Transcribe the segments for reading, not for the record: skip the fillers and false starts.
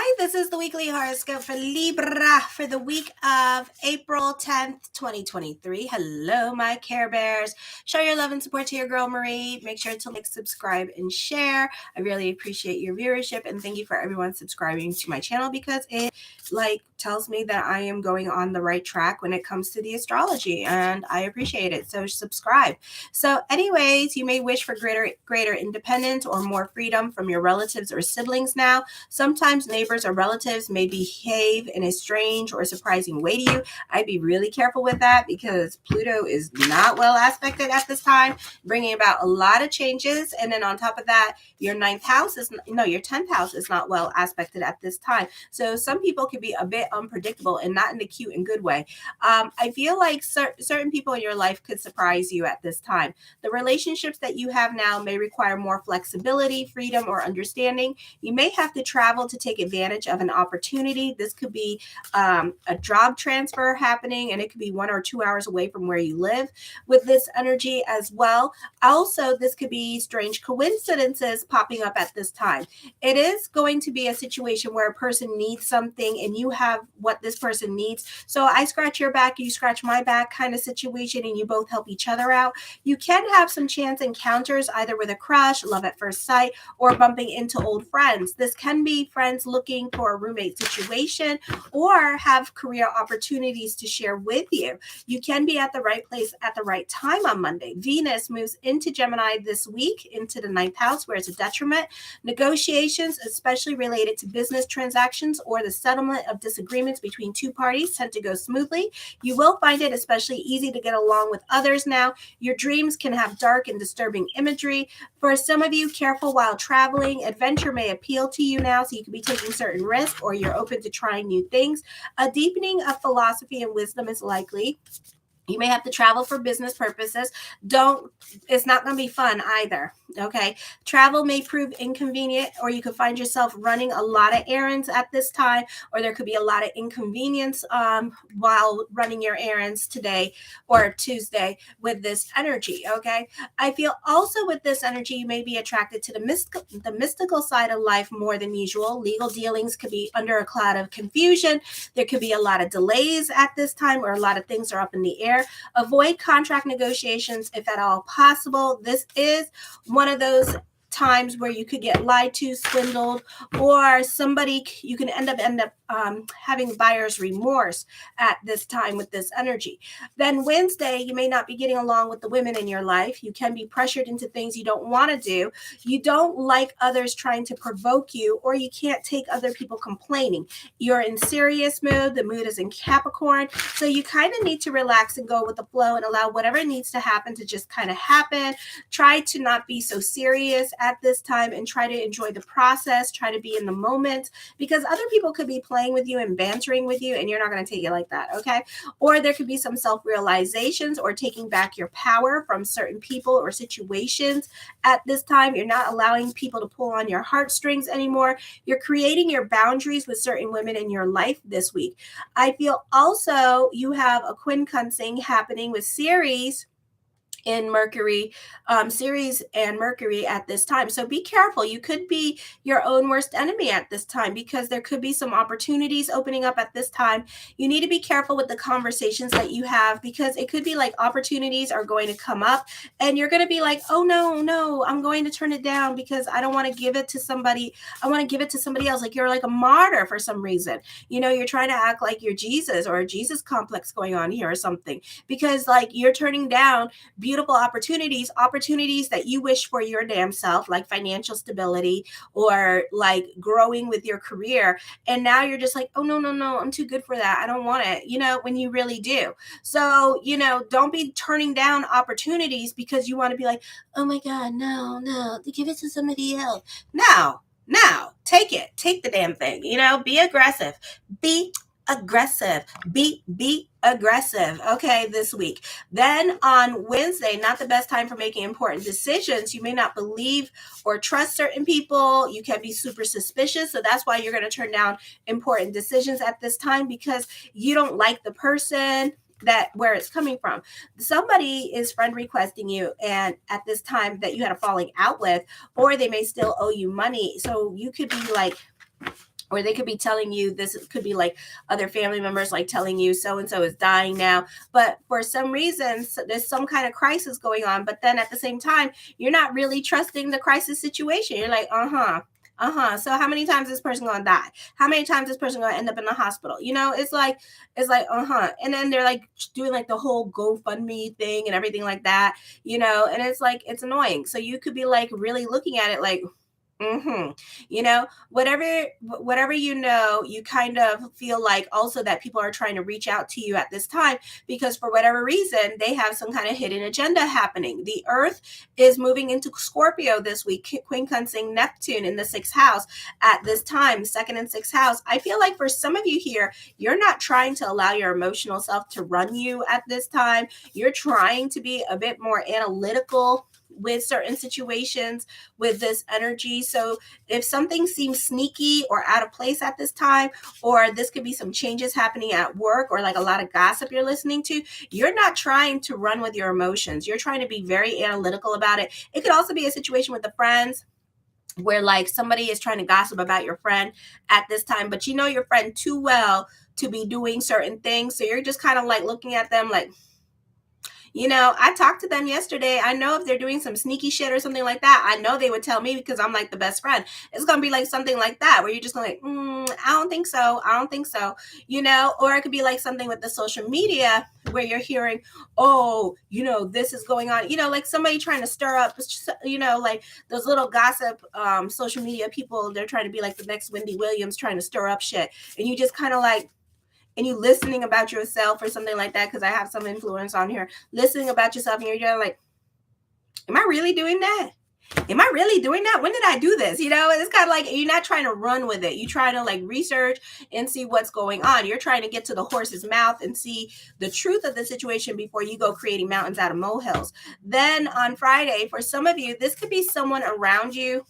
Hi, this is the weekly horoscope for Libra for the week of April 10th, 2023. Hello, my Care Bears. Show your love and support to your girl, Marie. Make sure to like, subscribe, and share. I really appreciate your viewership, and thank you for everyone subscribing to my channel because it tells me that I am going on the right track when it comes to the astrology, and I appreciate it. So subscribe. So anyways, you may wish for greater independence or more freedom from your relatives or siblings now. Sometimes neighbors or relatives may behave in a strange or surprising way to you. I'd be really careful with that because Pluto is not well aspected at this time, bringing about a lot of changes. And then on top of that, your 10th house is not well aspected at this time. So some people can be a bit unpredictable and not in the cute and good way. I feel like certain people in your life could surprise you at this time. The relationships that you have now may require more flexibility, freedom, or understanding. You may have to travel to take advantage of an opportunity. This could be a job transfer happening, and it could be 1 or 2 hours away from where you live with this energy as well. Also, this could be strange coincidences popping up at this time. It is going to be a situation where a person needs something and you have what this person needs. So I scratch your back, you scratch my back kind of situation, and you both help each other out. You can have some chance encounters either with a crush, love at first sight, or bumping into old friends. This can be friends looking for a roommate situation or have career opportunities to share with you. You can be at the right place at the right time on Monday. Venus moves into Gemini this week, into the 9th house, where it's a detriment. Negotiations, especially related to business transactions or the settlement of disagreements between two parties, tend to go smoothly. You will find it especially easy to get along with others now. Your dreams can have dark and disturbing imagery. For some of you, careful while traveling. Adventure may appeal to you now, so you could be taking certain risks or you're open to trying new things. A deepening of philosophy and wisdom is likely. You may have to travel for business purposes. It's not going to be fun either. Okay. Travel may prove inconvenient, or you could find yourself running a lot of errands at this time, or there could be a lot of inconvenience while running your errands today or Tuesday with this energy. Okay. I feel also with this energy, you may be attracted to the mystical side of life more than usual. Legal dealings could be under a cloud of confusion. There could be a lot of delays at this time, or a lot of things are up in the air. Avoid contract negotiations if at all possible. This is one of those times where you could get lied to, swindled, or you can end up having buyer's remorse at this time with this energy. Then Wednesday, you may not be getting along with the women in your life. You can be pressured into things you don't want to do. You don't like others trying to provoke you, or you can't take other people complaining. You're in serious mood. The mood is in Capricorn. So you kind of need to relax and go with the flow and allow whatever needs to happen to just kind of happen. Try to not be so serious at this time and try to enjoy the process. Try to be in the moment, because other people could be playing with you and bantering with you, and you're not going to take it like that. Okay. Or there could be some self-realizations or taking back your power from certain people or situations at this time. You're not allowing people to pull on your heartstrings anymore. You're creating your boundaries with certain women in your life this week. I feel also you have a quincunxing happening with Ceres and Mercury at this time. So be careful. You could be your own worst enemy at this time, because there could be some opportunities opening up at this time. You need to be careful with the conversations that you have, because it could be like opportunities are going to come up and you're going to be like, oh no, I'm going to turn it down because I don't want to give it to somebody. I want to give it to somebody else. Like you're like a martyr for some reason. You're trying to act like you're Jesus, or a Jesus complex going on here or something, because like you're turning down beautiful opportunities that you wish for your damn self, like financial stability or like growing with your career. And now you're just like, oh no, I'm too good for that. I don't want it, when you really do. So, don't be turning down opportunities because you want to be like, oh my God, no, give it to somebody else. No, take the damn thing, be aggressive, be aggressive, okay, this week. Then on Wednesday, not the best time for making important decisions. You may not believe or trust certain people. You can be super suspicious. So that's why you're going to turn down important decisions at this time, because you don't like the person where it's coming from. Somebody is friend requesting you, and at this time that you had a falling out with, or they may still owe you money. So you could be like, or they could be telling you, this could be like other family members like telling you so and so is dying now, but for some reason there's some kind of crisis going on, but then at the same time you're not really trusting the crisis situation. You're like, so how many times is this person gonna die? How many times is this person gonna end up in the hospital? It's like and then they're like doing like the whole GoFundMe thing and everything like that, and it's like, it's annoying. So you could be like really looking at it like, whatever, you kind of feel like also that people are trying to reach out to you at this time because for whatever reason they have some kind of hidden agenda happening. The earth is moving into Scorpio this week, quincunxing Neptune in the 6th house at this time, 2nd and 6th house. I feel like for some of you here, you're not trying to allow your emotional self to run you at this time. You're trying to be a bit more analytical with certain situations with this energy. So if something seems sneaky or out of place at this time, or this could be some changes happening at work or like a lot of gossip you're listening to, you're not trying to run with your emotions. You're trying to be very analytical about it. It could also be a situation with the friends where like somebody is trying to gossip about your friend at this time, but you know your friend too well to be doing certain things. So you're just kind of like looking at them like, I talked to them yesterday. I know if they're doing some sneaky shit or something like that, I know they would tell me because I'm like the best friend. It's going to be like something like that where you're just going like, I don't think so. Or it could be like something with the social media where you're hearing, this is going on, like somebody trying to stir up, like those little gossip social media people. They're trying to be like the next Wendy Williams trying to stir up shit. And you just kind of like, and you listening about yourself or something like that, because I have some influence on here, listening about yourself, and you're just like, am I really doing that? Am I really doing that? When did I do this? It's kind of like you're not trying to run with it. You're trying to like research and see what's going on. You're trying to get to the horse's mouth and see the truth of the situation before you go creating mountains out of molehills. Then on Friday, for some of you, this could be someone around you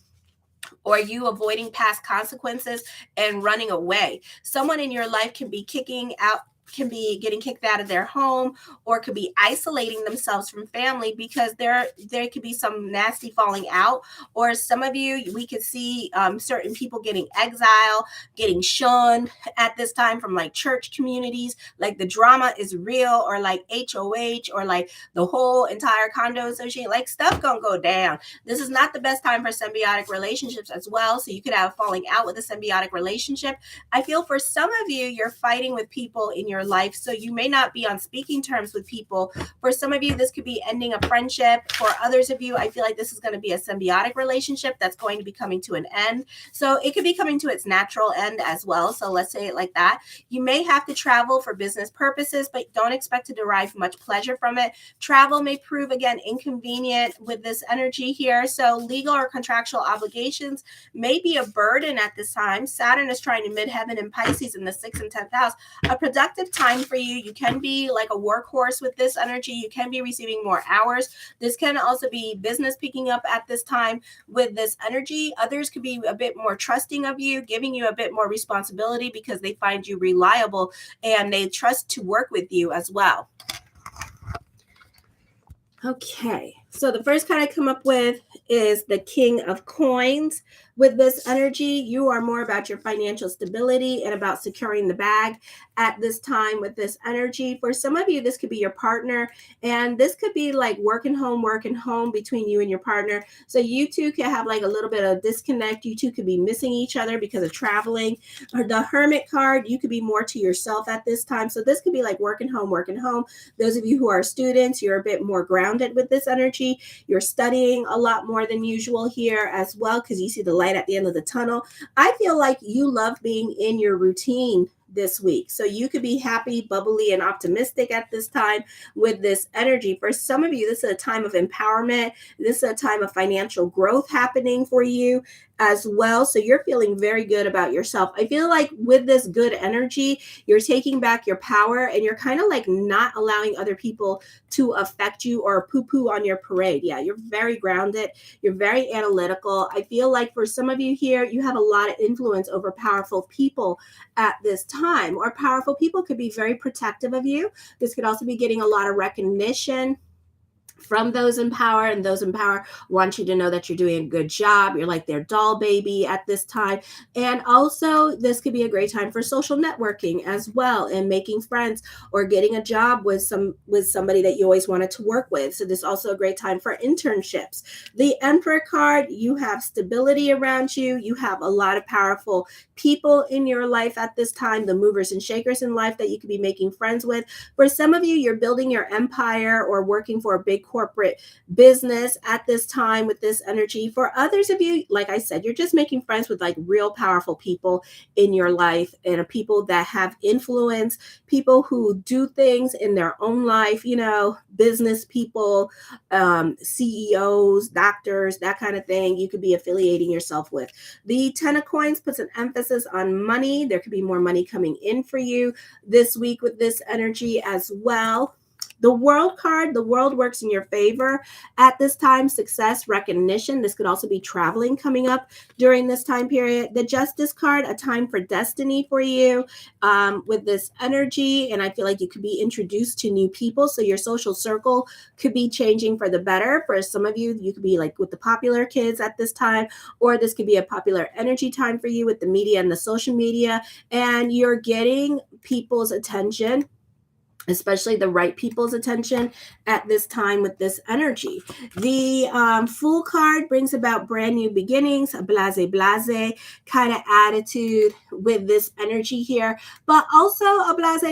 or you avoiding past consequences and running away. Someone in your life can be getting kicked out of their home, or could be isolating themselves from family because there could be some nasty falling out. Or some of you, we could see certain people getting exiled, getting shunned at this time from like church communities. Like the drama is real, or like HOH, or like the whole entire condo association, like stuff gonna go down. This is not the best time for symbiotic relationships as well. So you could have falling out with a symbiotic relationship. I feel for some of you, you're fighting with people in your life, so you may not be on speaking terms with people. For some of you, this could be ending a friendship. For others of you, I feel like this is going to be a symbiotic relationship that's going to be coming to an end. So it could be coming to its natural end as well. So let's say it like that. You may have to travel for business purposes, but don't expect to derive much pleasure from it. Travel may prove, again, inconvenient with this energy here. So legal or contractual obligations may be a burden at this time. Saturn is trying to midheaven in Pisces in the 6th and 10th house. A productive time for you. You can be like a workhorse with this energy. You can be receiving more hours. This can also be business picking up at this time with this energy. Others could be a bit more trusting of you, giving you a bit more responsibility because they find you reliable and they trust to work with you as well. Okay, so the first card I come up with is the King of Coins. With this energy, you are more about your financial stability and about securing the bag at this time with this energy. For some of you, this could be your partner, and this could be like working home between you and your partner. So you two can have like a little bit of disconnect. You two could be missing each other because of traveling. Or the Hermit card, you could be more to yourself at this time. So this could be like working home. Those of you who are students, you're a bit more grounded with this energy. You're studying a lot more than usual here as well because you see the light at the end of the tunnel. I feel like you love being in your routine this week. So you could be happy, bubbly, and optimistic at this time with this energy. For some of you, this is a time of empowerment. This is a time of financial growth happening for you as well. So you're feeling very good about yourself. I feel like with this good energy, you're taking back your power and you're kind of like not allowing other people to affect you or poo-poo on your parade. Yeah, you're very grounded. You're very analytical. I feel like for some of you here, you have a lot of influence over powerful people at this time, or powerful people could be very protective of you. This could also be getting a lot of recognition from those in power, and those in power want you to know that you're doing a good job. You're like their doll baby at this time. And also, this could be a great time for social networking as well, and making friends or getting a job with somebody that you always wanted to work with. So this is also a great time for internships. The Emperor card, you have stability around you. You have a lot of powerful people in your life at this time, the movers and shakers in life that you could be making friends with. For some of you, you're building your empire or working for a big corporate business at this time with this energy. For others of you, like I said, you're just making friends with like real powerful people in your life, and people that have influence, people who do things in their own life, business people, CEOs, doctors, that kind of thing. You could be affiliating yourself with. The Ten of Coins puts an emphasis on money. There could be more money coming in for you this week with this energy as well. The World card, the world works in your favor at this time. Success, recognition. This could also be traveling coming up during this time period. The Justice card, a time for destiny for you with this energy. And I feel like you could be introduced to new people. So your social circle could be changing for the better. For some of you, you could be like with the popular kids at this time, or this could be a popular energy time for you with the media and the social media. And you're getting people's attention, especially the right people's attention at this time with this energy. The Fool card brings about brand new beginnings, a blase kind of attitude with this energy here, but also a blase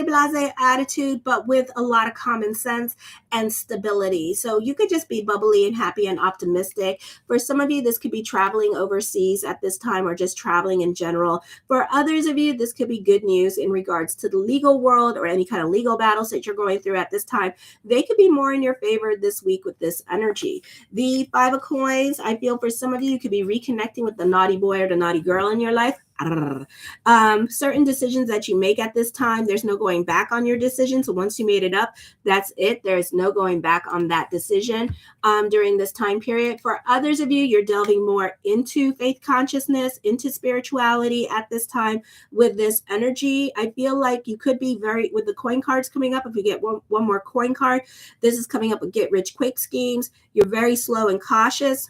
attitude, but with a lot of common sense and stability. So you could just be bubbly and happy and optimistic. For some of you, this could be traveling overseas at this time, or just traveling in general. For others of you, this could be good news in regards to the legal world or any kind of legal battles that you're going through at this time. They could be more in your favor this week with this energy. The Five of Coins, I feel for some of you could be reconnecting with the naughty boy or the naughty girl in your life. Certain decisions that you make at this time, there's no going back on your decision. So once you made it up, that's it. There's no going back on that decision during this time period. For others of you, you're delving more into faith consciousness, into spirituality at this time with this energy. I feel like you could be with the coin cards coming up. If you get one more coin card, this is coming up with get rich quick schemes. You're very slow and cautious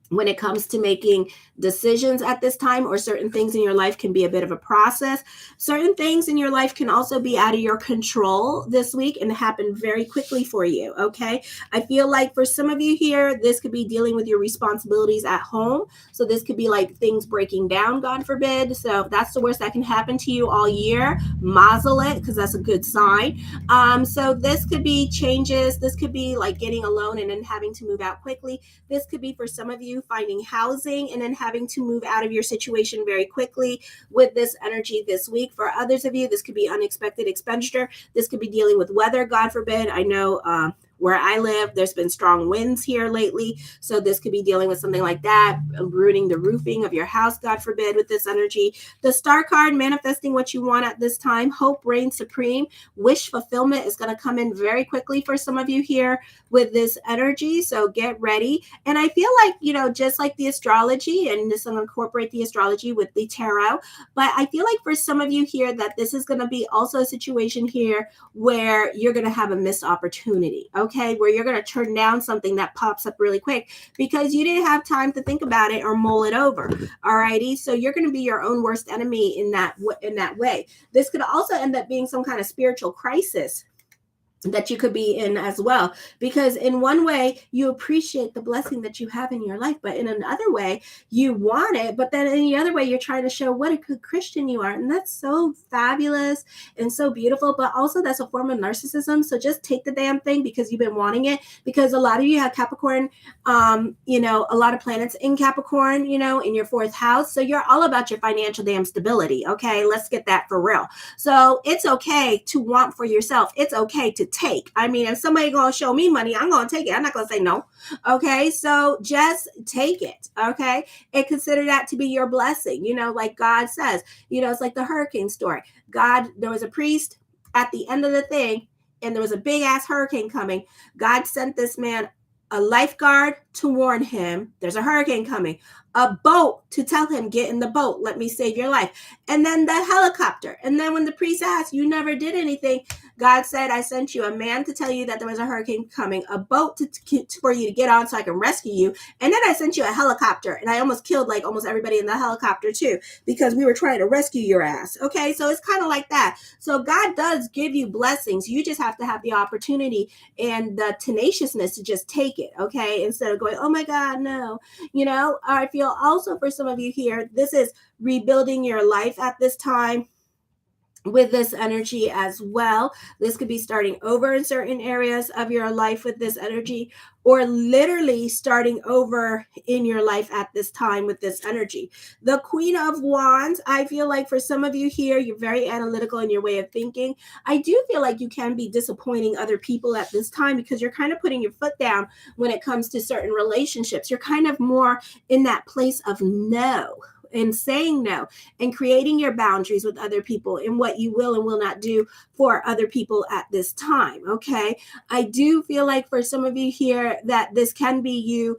when it comes to making decisions at this time, or certain things in your life can be a bit of a process. Certain things in your life can also be out of your control this week and happen very quickly for you, okay? I feel like for some of you here, this could be dealing with your responsibilities at home. So this could be like things breaking down, God forbid. So if that's the worst that can happen to you all year, mazel it, because that's a good sign. So this could be changes. This could be like getting a loan and then having to move out quickly. This could be for some of you finding housing and then having to move out of your situation very quickly with this energy this week. For others of you, this could be unexpected expenditure. This could be dealing with weather, God forbid. I know where I live, there's been strong winds here lately. So this could be dealing with something like that, ruining the roofing of your house, God forbid, with this energy. The Star card, manifesting what you want at this time. Hope reigns supreme. Wish fulfillment is going to come in very quickly for some of you here with this energy. So get ready. And I feel like, just like the astrology, and this I'm going to incorporate the astrology with the tarot, but I feel like for some of you here that this is going to be also a situation here where you're going to have a missed opportunity. Okay, where you're going to turn down something that pops up really quick because you didn't have time to think about it or mull it over. All righty, so you're going to be your own worst enemy in that way. This could also end up being some kind of spiritual crisis that you could be in as well, because in one way you appreciate the blessing that you have in your life, but in another way you want it, but then in the other way you're trying to show what a good Christian you are, and that's so fabulous and so beautiful, but also that's a form of narcissism. So just take the damn thing because you've been wanting it, because a lot of you have Capricorn, a lot of planets in Capricorn, in your fourth house, so you're all about your financial damn stability. Okay, let's get that for real. So it's okay to want for yourself. It's okay to take. I mean, if somebody gonna show me money, I'm gonna take it. I'm not gonna say no. Okay, so just take it. Okay, and consider that to be your blessing. Like God says, it's like the hurricane story. There was a priest at the end of the thing, and there was a big ass hurricane coming. God sent this man a lifeguard to warn him there's a hurricane coming, a boat to tell him, get in the boat, let me save your life, and then the helicopter. And then when the priest asked, you never did anything, God said, I sent you a man to tell you that there was a hurricane coming, a boat for you to get on so I can rescue you. And then I sent you a helicopter, and I almost killed like almost everybody in the helicopter too, because we were trying to rescue your ass. Okay, so it's kind of like that. So God does give you blessings. You just have to have the opportunity and the tenaciousness to just take it. Okay, instead of going, oh my God, no. I feel also for some of you here, this is rebuilding your life at this time with this energy as well. This could be starting over in certain areas of your life with this energy, or literally starting over in your life at this time with this energy. The Queen of Wands, I feel like for some of you here, you're very analytical in your way of thinking. I do feel like you can be disappointing other people at this time because you're kind of putting your foot down when it comes to certain relationships. You're kind of more in that place of no, and saying no, and creating your boundaries with other people and what you will and will not do for other people at this time. Okay, I do feel like for some of you here that this can be you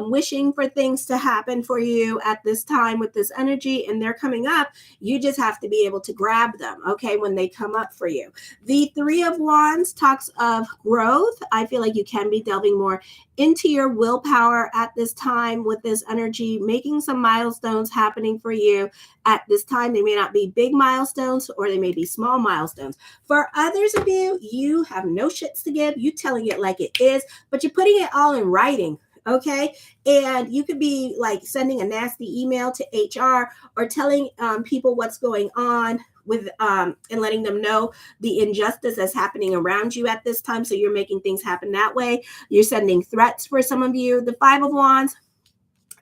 wishing for things to happen for you at this time with this energy, and they're coming up. You just have to be able to grab them, okay, when they come up for you. The Three of Wands talks of growth. I feel like you can be delving more into your willpower at this time with this energy, making some milestones happening for you at this time. They may not be big milestones, or they may be small milestones. For others of you, you have no shits to give. You telling it like it is, but you're putting it all in writing. Okay. And you could be like sending a nasty email to HR, or telling people what's going on with and letting them know the injustice that's happening around you at this time. So you're making things happen that way. You're sending threats for some of you. The Five of Wands,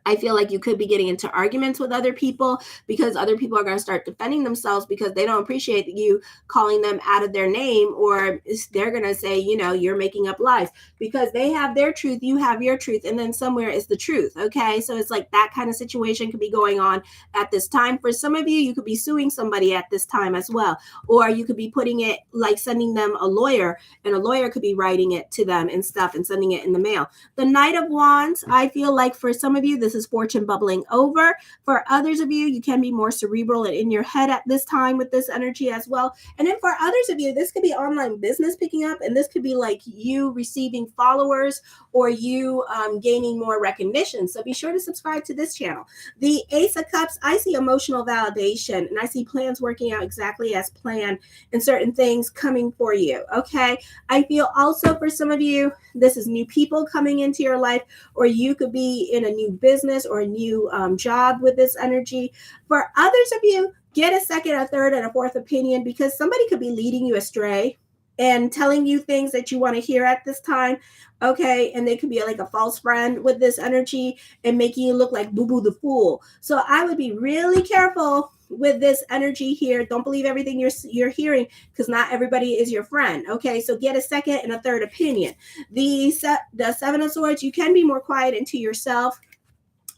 I feel like you could be getting into arguments with other people, because other people are going to start defending themselves because they don't appreciate you calling them out of their name, or they're going to say, you're making up lies, because they have their truth, you have your truth, and then somewhere is the truth. Okay, so it's like that kind of situation could be going on at this time. For some of you, you could be suing somebody at this time as well, or you could be putting it like sending them a lawyer, and a lawyer could be writing it to them and stuff and sending it in the mail. The Knight of Wands, I feel like for some of you, this is fortune bubbling over. For others of you, you can be more cerebral and in your head at this time with this energy as well. And then for others of you, this could be online business picking up, and this could be like you receiving followers, or you gaining more recognition. So be sure to subscribe to this channel. The Ace of Cups, I see emotional validation, and I see plans working out exactly as planned, and certain things coming for you. Okay, I feel also for some of you, this is new people coming into your life, or you could be in a new business or a new job with this energy. For others of you, get a second, a third, and a fourth opinion, because somebody could be leading you astray and telling you things that you want to hear at this time. Okay, and they could be like a false friend with this energy and making you look like boo-boo the fool. So I would be really careful with this energy here. Don't believe everything you're hearing, because not everybody is your friend. Okay, so get a second and a third opinion. The Seven of Swords, you can be more quiet into yourself.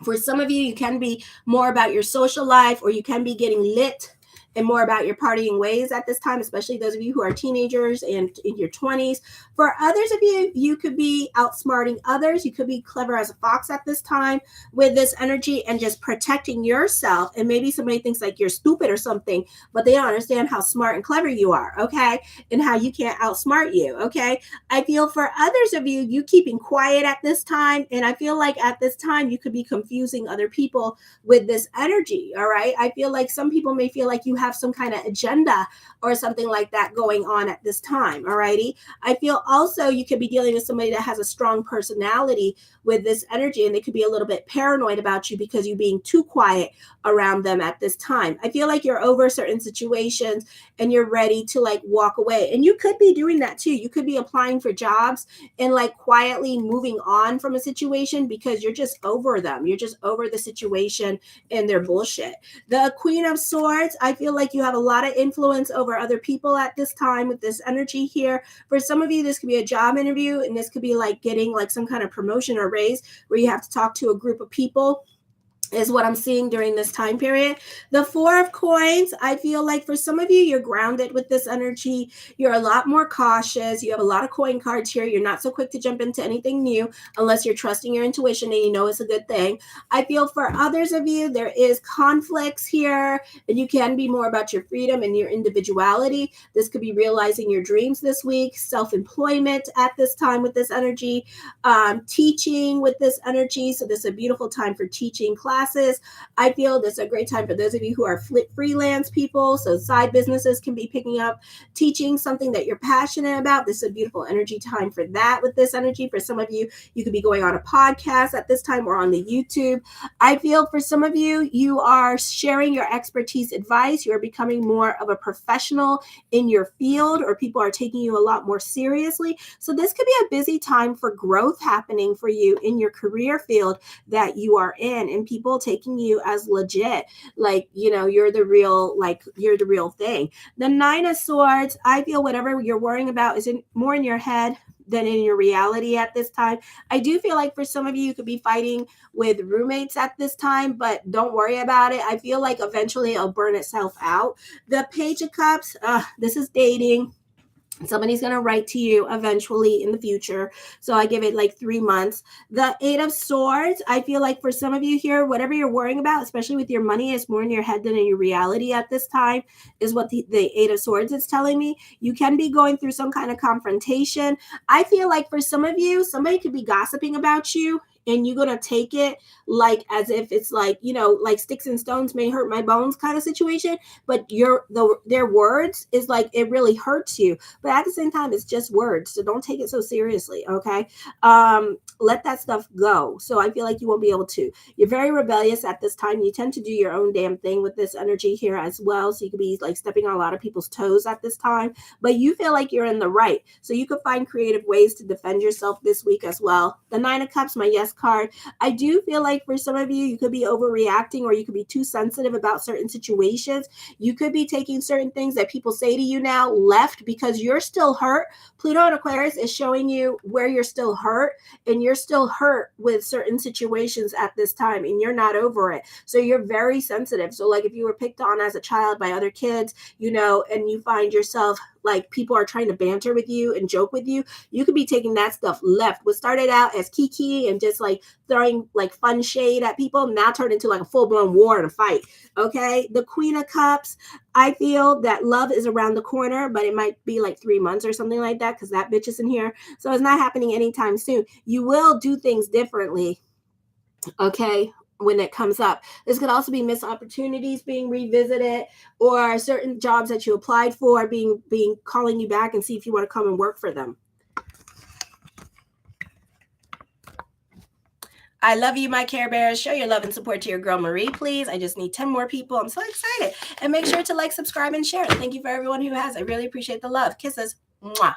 For some of you, you can be more about your social life, or you can be getting lit and more about your partying ways at this time, especially those of you who are teenagers and in your 20s. For others of you, you could be outsmarting others. You could be clever as a fox at this time with this energy and just protecting yourself. And maybe somebody thinks like you're stupid or something, but they don't understand how smart and clever you are, okay? And how you can't outsmart you, okay? I feel for others of you, you keeping quiet at this time. And I feel like at this time, you could be confusing other people with this energy, all right? I feel like some people may feel like you have some kind of agenda or something like that going on at this time, all righty? I feel also you could be dealing with somebody that has a strong personality with this energy, and they could be a little bit paranoid about you because you're being too quiet around them at this time. I feel like you're over certain situations and you're ready to like walk away. And you could be doing that too. You could be applying for jobs and like quietly moving on from a situation because you're just over them. You're just over the situation and their bullshit. The Queen of Swords, I feel like you have a lot of influence over other people at this time with this energy here. For some of you, this could be a job interview, and this could be like getting like some kind of promotion or raise where you have to talk to a group of people is what I'm seeing during this time period. The Four of Coins, I feel like for some of you, you're grounded with this energy. You're a lot more cautious. You have a lot of coin cards here. You're not so quick to jump into anything new unless you're trusting your intuition and you know it's a good thing. I feel for others of you, there is conflicts here, and you can be more about your freedom and your individuality. This could be realizing your dreams this week, self-employment at this time with this energy, teaching with this energy. So this is a beautiful time for teaching classes. I feel this is a great time for those of you who are freelance people. So side businesses can be picking up teaching something that you're passionate about. This is a beautiful energy time for that with this energy. For some of you, you could be going on a podcast at this time or on the YouTube. I feel for some of you, you are sharing your expertise advice. You're becoming more of a professional in your field, or people are taking you a lot more seriously. So this could be a busy time for growth happening for you in your career field that you are in, and people taking you as legit, like, you know, you're the real thing. The Nine of Swords, I feel whatever you're worrying about is more in your head than in your reality at this time. I do feel like for some of you, you could be fighting with roommates at this time, but don't worry about it. I feel like eventually it'll burn itself out. The Page of Cups, this is dating. Somebody's going to write to you eventually in the future. So I give it like 3 months. The Eight of Swords, I feel like for some of you here, whatever you're worrying about, especially with your money, is more in your head than in your reality at this time, is what the Eight of Swords is telling me. You can be going through some kind of confrontation. I feel like for some of you, somebody could be gossiping about you, and you're going to take it like as if it's like, you know, like sticks and stones may hurt my bones kind of situation. But their words is like, it really hurts you. But at the same time, it's just words. So don't take it so seriously, okay? Let that stuff go. So I feel like you won't be able to. You're very rebellious at this time. You tend to do your own damn thing with this energy here as well. So you could be like stepping on a lot of people's toes at this time. But you feel like you're in the right. So you could find creative ways to defend yourself this week as well. The Nine of Cups, my yes card. I do feel like for some of you, you could be overreacting, or you could be too sensitive about certain situations. You could be taking certain things that people say to you now left because you're still hurt. Pluto in Aquarius is showing you where you're still hurt, and you're still hurt with certain situations at this time, and you're not over it. So you're very sensitive. So like if you were picked on as a child by other kids, you know, and you find yourself like people are trying to banter with you and joke with you, you could be taking that stuff left. What started out as kiki and just like throwing like fun shade at people now turned into like a full-blown war and a fight. Okay. The Queen of Cups, I feel that love is around the corner, but it might be like 3 months or something like that, because that bitch is in here. So it's not happening anytime soon. You will do things differently, okay, when it comes up. This could also be missed opportunities being revisited, or certain jobs that you applied for being calling you back and see if you want to come and work for them. I love you, my Care Bears. Show your love and support to your girl, Marie, please. I just need 10 more people. I'm so excited. And make sure to like, subscribe, and share. Thank you for everyone who has. I really appreciate the love. Kisses. Mwah.